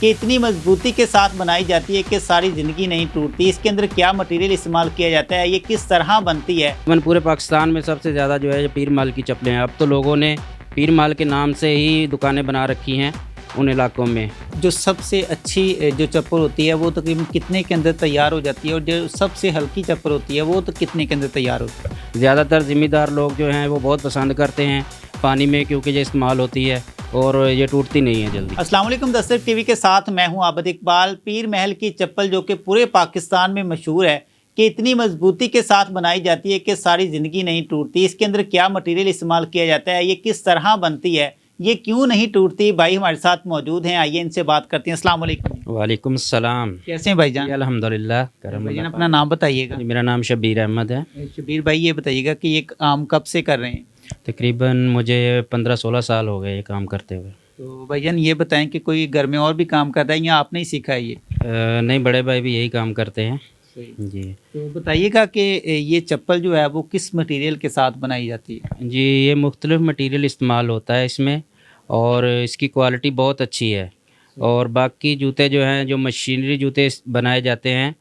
कि इतनी मजबूती के साथ बनाई जाती है कि सारी ज़िंदगी नहीं टूटती। इसके अंदर क्या मटेरियल इस्तेमाल किया जाता है, ये किस तरह बनती है? पूरे पाकिस्तान में सबसे ज़्यादा जो है ये पीर माल की चप्पलें हैं। अब तो लोगों ने पीर माल के नाम से ही दुकानें बना रखी हैं उन इलाकों में। जो सबसे अच्छी जो चप्पल होती है वो तकरीबन कितने के अंदर तैयार हो जाती है, और जो सबसे हल्की चप्पल होती है वो तो कितने के अंदर तैयार होती है? ज़्यादातर ज़िम्मेदार लोग जो हैं वो बहुत पसंद करते हैं पानी में, क्योंकि ये इस्तेमाल होती है और ये टूटती नहीं है जल्दी। अस्सलाम वालेकुम, दस्तक टीवी के साथ मैं हूं आबिद इकबाल। पीर महल की चप्पल जो कि पूरे पाकिस्तान में मशहूर है कि इतनी मजबूती के साथ बनाई जाती है कि सारी ज़िंदगी नहीं टूटती। इसके अंदर क्या मटेरियल इस्तेमाल किया जाता है, ये किस तरह बनती है, ये क्यों नहीं टूटती? भाई हमारे साथ मौजूद हैं, आइए इनसे बात करते हैं। अस्सलाम वालेकुम। वालेकुम सलाम। कैसे हैं भाईजान? अल्हम्दुलिल्लाह भाईजान अपना नाम बताइएगा। मेरा नाम शब्बीर अहमद है। शबीर भाई ये बताइएगा कि ये काम कब से कर रहे हैं? तकरीबन मुझे 15-16 साल हो गए ये काम करते हुए। तो भाईजान ये बताएं कि कोई घर में और भी काम करता है या आपने ही सीखा है ये? नहीं, बड़े भाई भी यही काम करते हैं जी। तो बताइएगा कि ये चप्पल जो है वो किस मटेरियल के साथ बनाई जाती है? जी, ये मुख्तलिफ़ मटेरियल इस्तेमाल होता है इसमें, और इसकी क्वालिटी बहुत अच्छी है। और बाकी जूते जो हैं, जो मशीनरी जूते बनाए जाते हैं,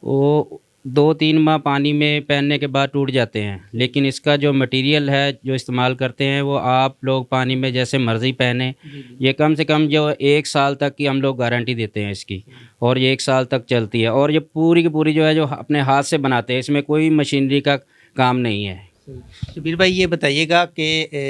वो 2-3 माह पानी में पहनने के बाद टूट जाते हैं, लेकिन इसका जो मटेरियल है जो इस्तेमाल करते हैं वो आप लोग पानी में जैसे मर्ज़ी पहने। ये कम से कम जो 1 साल तक की हम लोग गारंटी देते हैं इसकी, और ये 1 साल तक चलती है। और ये पूरी की पूरी जो है जो अपने हाथ से बनाते हैं, इसमें कोई मशीनरी का काम नहीं है। शबीर भाई ये बताइएगा कि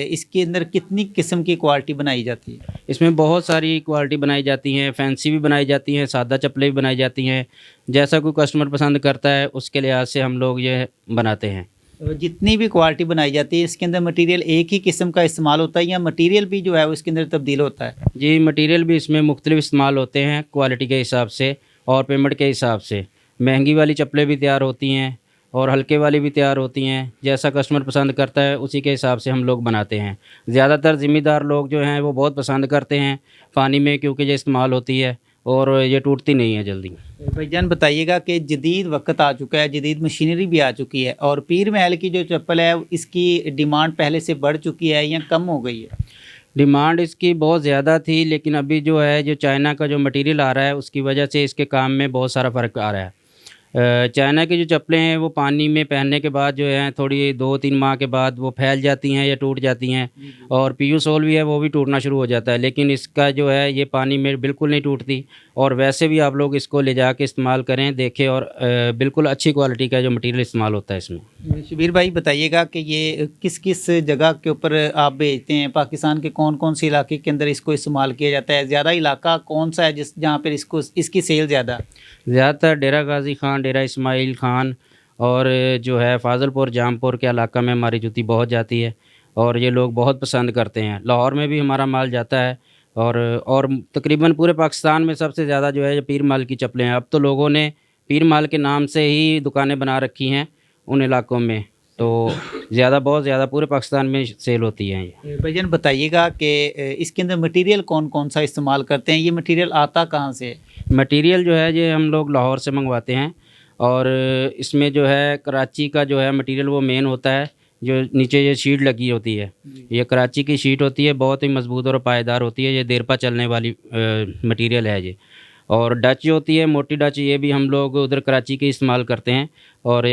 इसके अंदर कितनी किस्म की क्वालिटी बनाई जाती है? इसमें बहुत सारी क्वालिटी बनाई जाती हैं, फैंसी भी बनाई जाती हैं, सादा चप्पलें भी बनाई जाती हैं। जैसा कोई कस्टमर पसंद करता है उसके लिहाज से हम लोग ये बनाते हैं। तो जितनी भी क्वालिटी बनाई जाती है इसके अंदर मटेरियल एक ही किस्म का इस्तेमाल होता है या मटेरियल भी जो है वो इसके अंदर तब्दील होता है? जी, मटेरियल भी इसमें मुख्तलिफ इस्तेमाल होते हैं क्वालिटी के हिसाब से और पेमेंट के हिसाब से। महंगी वाली चप्पलें भी तैयार होती हैं और हल्के वाली भी तैयार होती हैं। जैसा कस्टमर पसंद करता है उसी के हिसाब से हम लोग बनाते हैं। ज़्यादातर ज़िम्मेदार लोग जो हैं वो बहुत पसंद करते हैं पानी में, क्योंकि ये इस्तेमाल होती है और ये टूटती नहीं है जल्दी। भाईजान बताइएगा कि जदीद वक्त आ चुका है, जदीद मशीनरी भी आ चुकी है, और पीर महल की जो चप्पल है इसकी डिमांड पहले से बढ़ चुकी है या कम हो गई है? डिमांड इसकी बहुत ज़्यादा थी, लेकिन अभी जो है जो चाइना का जो मटेरियल आ रहा है उसकी वजह से इसके काम में बहुत सारा फ़र्क आ रहा है। चाइना की जो चप्पलें हैं वो पानी में पहनने के बाद जो है थोड़ी 2-3 माह के बाद वो फैल जाती हैं या टूट जाती हैं, और पीयू सोल भी है वो भी टूटना शुरू हो जाता है। लेकिन इसका जो है ये पानी में बिल्कुल नहीं टूटती, और वैसे भी आप लोग इसको ले जाके इस्तेमाल करें, देखें, और बिल्कुल अच्छी क्वालिटी का जो मटेरियल इस्तेमाल होता है इसमें। शबीर भाई बताइएगा कि ये किस किस जगह के ऊपर आप भेजते हैं? पाकिस्तान के कौन कौन से इलाके के अंदर इसको इस्तेमाल किया जाता है? ज़्यादा इलाका कौन सा है जहाँ पर इसकी सेल ज़्यादा? ज़्यादातर डेरा गाजी खान, डेरा इस्माइल खान और जो है फ़ाज़लपुर, जामपुर के इलाका में हमारी जूती बहुत जाती है और ये लोग बहुत पसंद करते हैं। लाहौर में भी हमारा माल जाता है, और तकरीबन पूरे पाकिस्तान में सबसे ज़्यादा जो है ये पीर माल की चप्पलें हैं। अब तो लोगों ने पीर माल के नाम से ही दुकानें बना रखी हैं उन इलाकों में, तो बहुत ज़्यादा पूरे पाकिस्तान में सेल होती हैं ये। भाईजान बताइएगा कि इसके अंदर मटेरियल कौन कौन सा इस्तेमाल करते हैं? ये मटेरियल आता कहाँ से है? मटेरियल जो है ये हम लोग लाहौर से मंगवाते हैं, और इसमें जो है कराची का जो है मटेरियल वो मेन होता है। जो नीचे ये शीट लगी होती है, ये कराची की शीट होती है, बहुत ही मजबूत और पायदार होती है। ये देर पा चलने वाली मटेरियल है ये। और डच जो होती है, मोटी डच, ये भी हम लोग उधर कराची की इस्तेमाल करते हैं। और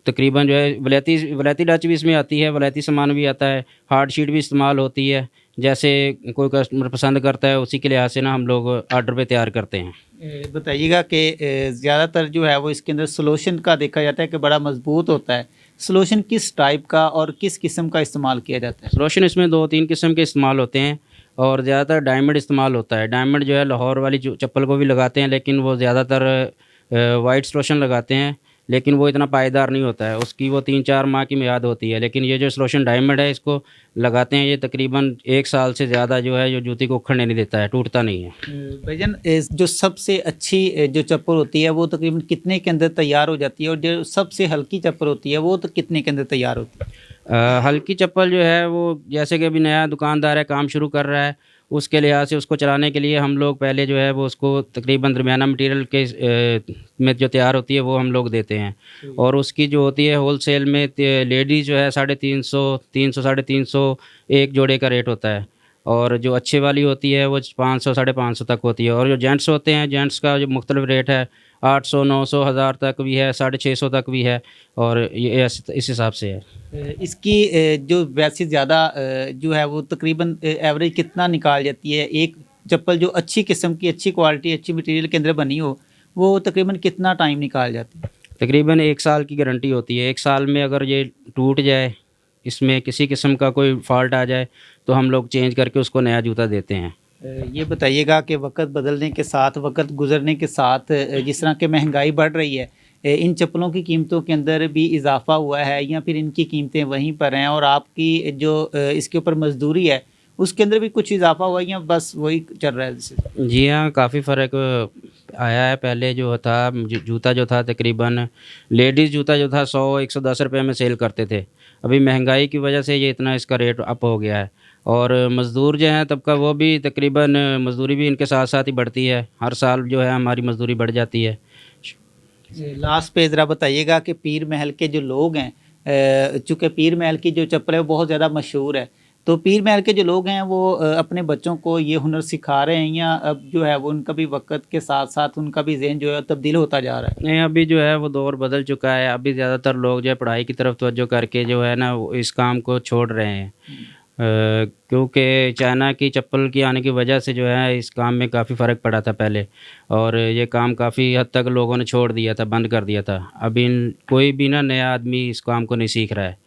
तकरीबन जो है वलैती डच भी इसमें आती है, वलैती सामान भी आता है, हार्ड शीट भी इस्तेमाल होती है। जैसे कोई कस्टमर पसंद करता है उसी के लिहाज से ना हम लोग आर्डर पे तैयार करते हैं। बताइएगा कि ज़्यादातर जो है वो इसके अंदर सलोशन का देखा जाता है कि बड़ा मजबूत होता है। सलोशन किस टाइप का और किस किस्म का इस्तेमाल किया जाता है? रोशन इसमें 2-3 किस्म के इस्तेमाल होते हैं, और ज़्यादातर डायमंड इस्तेमाल होता है। डायमंड जो है लाहौर वाली जो चप्पल को भी लगाते हैं, लेकिन वो ज़्यादातर वाइट स्लोशन लगाते हैं, लेकिन वो इतना पायदार नहीं होता है। उसकी वो 3-4 माह की मियाद होती है। लेकिन ये जो स्लोशन डायमंड है इसको लगाते हैं, ये तकरीबन 1 साल से ज़्यादा जो है जो जूती को उखड़ने नहीं देता है, टूटता नहीं है। भाईजान जो सबसे अच्छी जो चप्पल होती है वो तकरीबन कितने के अंदर तैयार हो जाती है, और जो सबसे हल्की चप्पल होती है वो तो कितने के अंदर तैयार होती है? हल्की चप्पल जो है वो जैसे कि अभी नया दुकानदार है, काम शुरू कर रहा है, उसके लिहाज से उसको चलाने के लिए हम लोग पहले जो है वो उसको तकरीबन दरमियाना मटेरियल के में जो तैयार होती है वो हम लोग देते हैं। और उसकी जो होती है होलसेल में लेडीज़ जो है 350, 300, 350 एक जोड़े का रेट होता है, और जो अच्छे वाली होती है वो 500 550 तक होती है। और जो जेंट्स होते हैं, जेंट्स का जो मुख्तलिफ रेट है, 800 900 हज़ार तक भी है, 650 तक भी है। और ये इस हिसाब से है। इसकी जो वैसे ज़्यादा जो है वो तकरीबन एवरेज कितना निकाल जाती है? एक चप्पल जो अच्छी किस्म की, अच्छी क्वालिटी, अच्छी मटेरियल के अंदर बनी हो, वो तकरीबन कितना टाइम निकाल जाती है? तकरीबन 1 साल की गारंटी होती है। 1 साल में अगर ये टूट जाए, इसमें किसी किस्म का कोई फ़ॉल्ट आ जाए, तो हम लोग चेंज करके उसको नया जूता देते हैं। ये बताइएगा कि वक्त बदलने के साथ, वक्त गुजरने के साथ जिस तरह की महंगाई बढ़ रही है, इन चप्पलों की कीमतों के अंदर भी इजाफा हुआ है या फिर इनकी कीमतें वहीं पर हैं, और आपकी जो इसके ऊपर मजदूरी है उसके अंदर भी कुछ इजाफा हुआ है या बस वही चल रहा है जैसे? जी हाँ, काफ़ी फ़र्क आया है। पहले जो था जूता जो था तकरीबन, लेडीज़ जूता जो था 100-110 रुपये में सेल करते थे। अभी महंगाई की वजह से ये इतना इसका रेट अप हो गया है। और मज़दूर जो हैं तबका, वो भी तकरीबन मज़दूरी भी इनके साथ साथ ही बढ़ती है। हर साल जो है हमारी मज़दूरी बढ़ जाती है। लास्ट पे ज़रा बताइएगा कि पीर महल के जो लोग हैं, चूँकि पीर महल की जो चप्पल है वो बहुत ज़्यादा मशहूर है, तो पीर महल के जो लोग हैं वो अपने बच्चों को ये हुनर सिखा रहे हैं, या अब जो है वो उनका भी वक्त के साथ साथ उनका भी ज़हन जो है तब्दील होता जा रहा है? नहीं, अभी जो है वो दौर बदल चुका है। अभी ज़्यादातर लोग जो है पढ़ाई की तरफ तवज्जो करके जो है ना, वो इस काम को छोड़ रहे हैं। क्योंकि चाइना की चप्पल की आने की वजह से जो है इस काम में काफ़ी फ़र्क पड़ा था पहले, और ये काम काफ़ी हद तक लोगों ने छोड़ दिया था, बंद कर दिया था। अभी कोई भी ना नया आदमी इस काम को नहीं सीख रहा है।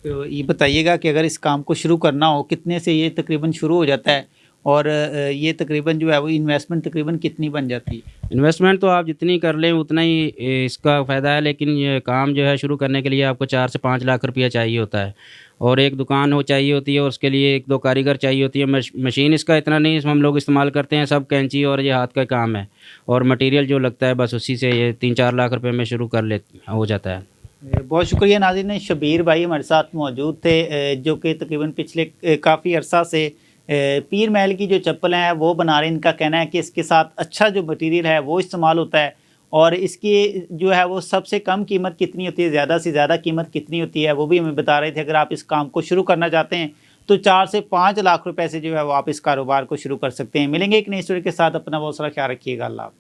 तो ये बताइएगा कि अगर इस काम को शुरू करना हो, कितने से ये तकरीबन शुरू हो जाता है, और ये तकरीबन जो है वो इन्वेस्टमेंट तकरीबन कितनी बन जाती है? इन्वेस्टमेंट तो आप जितनी कर लें उतना ही इसका फ़ायदा है, लेकिन ये काम जो है शुरू करने के लिए आपको 4 से 5 लाख रुपया चाहिए होता है, और एक दुकान हो चाहिए होती है, और उसके लिए 1-2 कारीगर चाहिए होती है। मशीन इसका इतना नहीं हम लोग इस्तेमाल करते हैं, सब कैंची और ये हाथ का काम है, और मटेरियल जो लगता है बस उसी से ये 3-4 लाख रुपए में शुरू कर ले हो जाता है। बहुत शुक्रिया नाज़रीन, शबीर भाई हमारे साथ मौजूद थे, जो कि तकरीबन पिछले काफ़ी अरसा से पीर महल की जो चप्पल हैं वो बना रहे हैं। इनका कहना है कि इसके साथ अच्छा जो मटेरियल है वो इस्तेमाल होता है, और इसकी जो है वो सबसे कम कीमत कितनी होती है, ज़्यादा से ज़्यादा कीमत कितनी होती है, वो भी हमें बता रहे थे। अगर आप इस काम को शुरू करना चाहते हैं तो 4 से 5 लाख रुपए से जो है वो आप इस कारोबार को शुरू कर सकते हैं। मिलेंगे एक नई स्टोरी के साथ, अपना बहुत सारा ख्याल रखिएगा। अल्लाह हाफ़िज़।